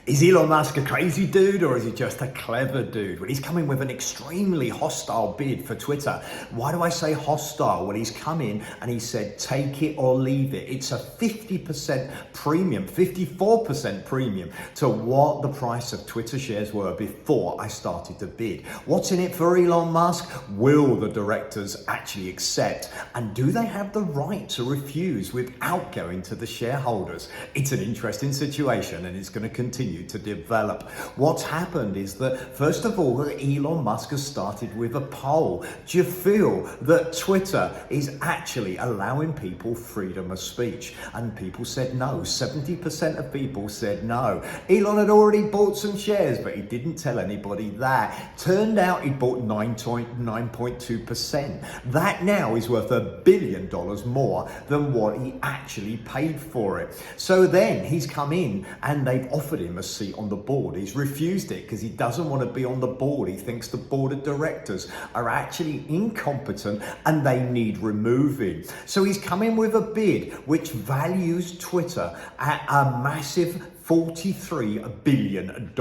Is Elon Musk a crazy dude or is he just a clever dude? Well, he's coming with an extremely hostile bid for Twitter. Why do I say hostile? Well, he's come in and he said, take it or leave it. It's a 50% premium, 54% premium to what the price of Twitter shares were before I started to bid. What's in it for Elon Musk? Will the directors actually accept? And do they have the right to refuse without going to the shareholders? It's an interesting situation and it's going to continue to develop. What's happened is that, first of all, Elon Musk has started with a poll. Do you feel that Twitter is actually allowing people freedom of speech? And people said no. 70% of people said no. Elon had already bought some shares, but he didn't tell anybody that. Turned out he bought 9.2%. That now is worth $1 billion more than what he actually paid for it. So then he's come in and they've offered him a seat on the board. He's refused it because he doesn't want to be on the board. He thinks the board of directors are actually incompetent and they need removing. So he's come in with a bid which values Twitter at a massive $43 billion.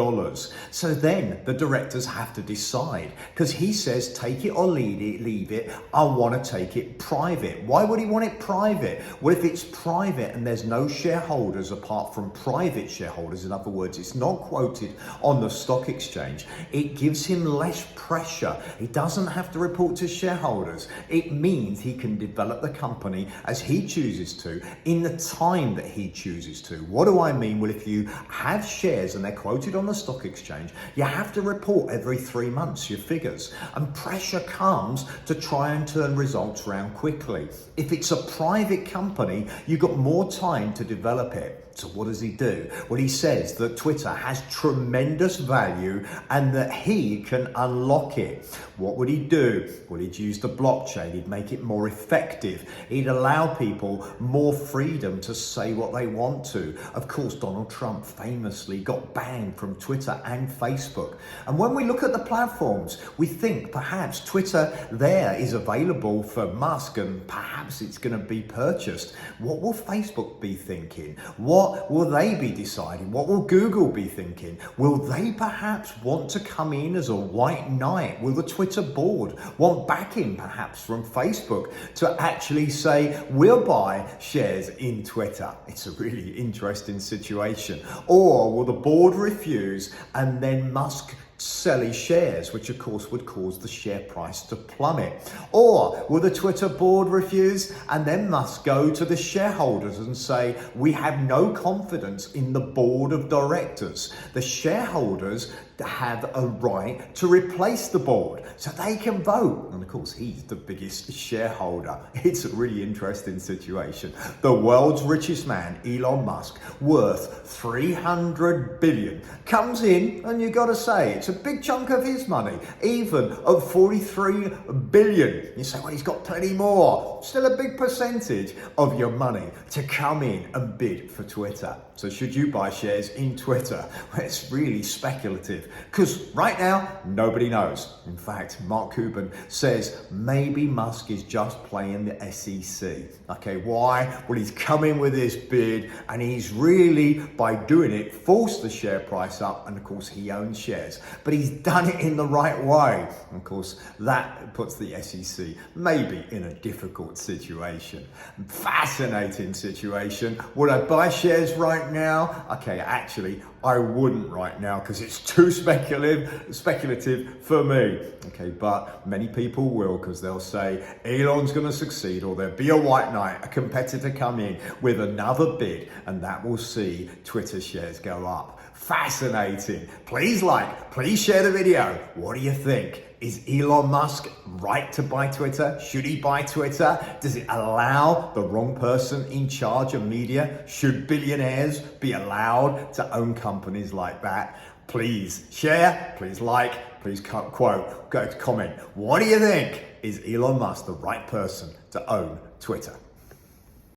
So then the directors have to decide, because he says take it or leave it. I want to take it private. Why would he want it private? Well, if it's private and there's no shareholders apart from private shareholders, in other words, it's not quoted on the stock exchange, it gives him less pressure. He doesn't have to report to shareholders. It means he can develop the company as he chooses to in the time that he chooses to. What do I mean? Well, if you have shares and they're quoted on the stock exchange, you have to report every 3 months your figures, and pressure comes to try and turn results around quickly. If it's a private company, you've got more time to develop it. So what does he do? Well, he says that Twitter has tremendous value and that he can unlock it. What would he do? Well, he'd use the blockchain. He'd make it more effective. He'd allow people more freedom to say what they want to. Of course, Donald Trump famously got banned from Twitter and Facebook. And when we look at the platforms, we think perhaps Twitter there is available for Musk and perhaps it's going to be purchased. What will Facebook be thinking? What will they be deciding? What will Google be thinking? Will they perhaps want to come in as a white knight? Will the Twitter board want backing perhaps from Facebook to actually say, we'll buy shares in Twitter? It's a really interesting situation. Or will the board refuse and then Musk sell his shares, which of course would cause the share price to plummet? Or will the Twitter board refuse and then Musk go to the shareholders and say, we have no confidence in the board of directors? The shareholders have a right to replace the board so they can vote. And of course, he's the biggest shareholder. It's a really interesting situation. The world's richest man, Elon Musk, worth 300 billion, comes in and you got to say, it's a big chunk of his money, even of 43 billion. You say, well, he's got plenty more. Still a big percentage of your money to come in and bid for Twitter. So should you buy shares in Twitter? Well, it's really speculative because right now, nobody knows. In fact, Mark Cuban says maybe Musk is just playing the SEC. Okay, why? Well, he's come in with this bid and he's really, by doing it, forced the share price up. And of course, he owns shares, but he's done it in the right way. And of course, that puts the SEC maybe in a difficult situation. Fascinating situation. Would I buy shares right now? Okay, actually, I wouldn't right now because it's too speculative for me. Okay, but many people will, because they'll say Elon's going to succeed, or there'll be a white knight, a competitor come in with another bid, and that will see Twitter shares go up. Fascinating. Please like, please share the video. What do you think? Is Elon Musk right to buy Twitter? Should he buy Twitter? Does it allow the wrong person in charge of media? Should billionaires be allowed to own companies like that? Please share, please like, please comment. What do you think? Is Elon Musk the right person to own Twitter?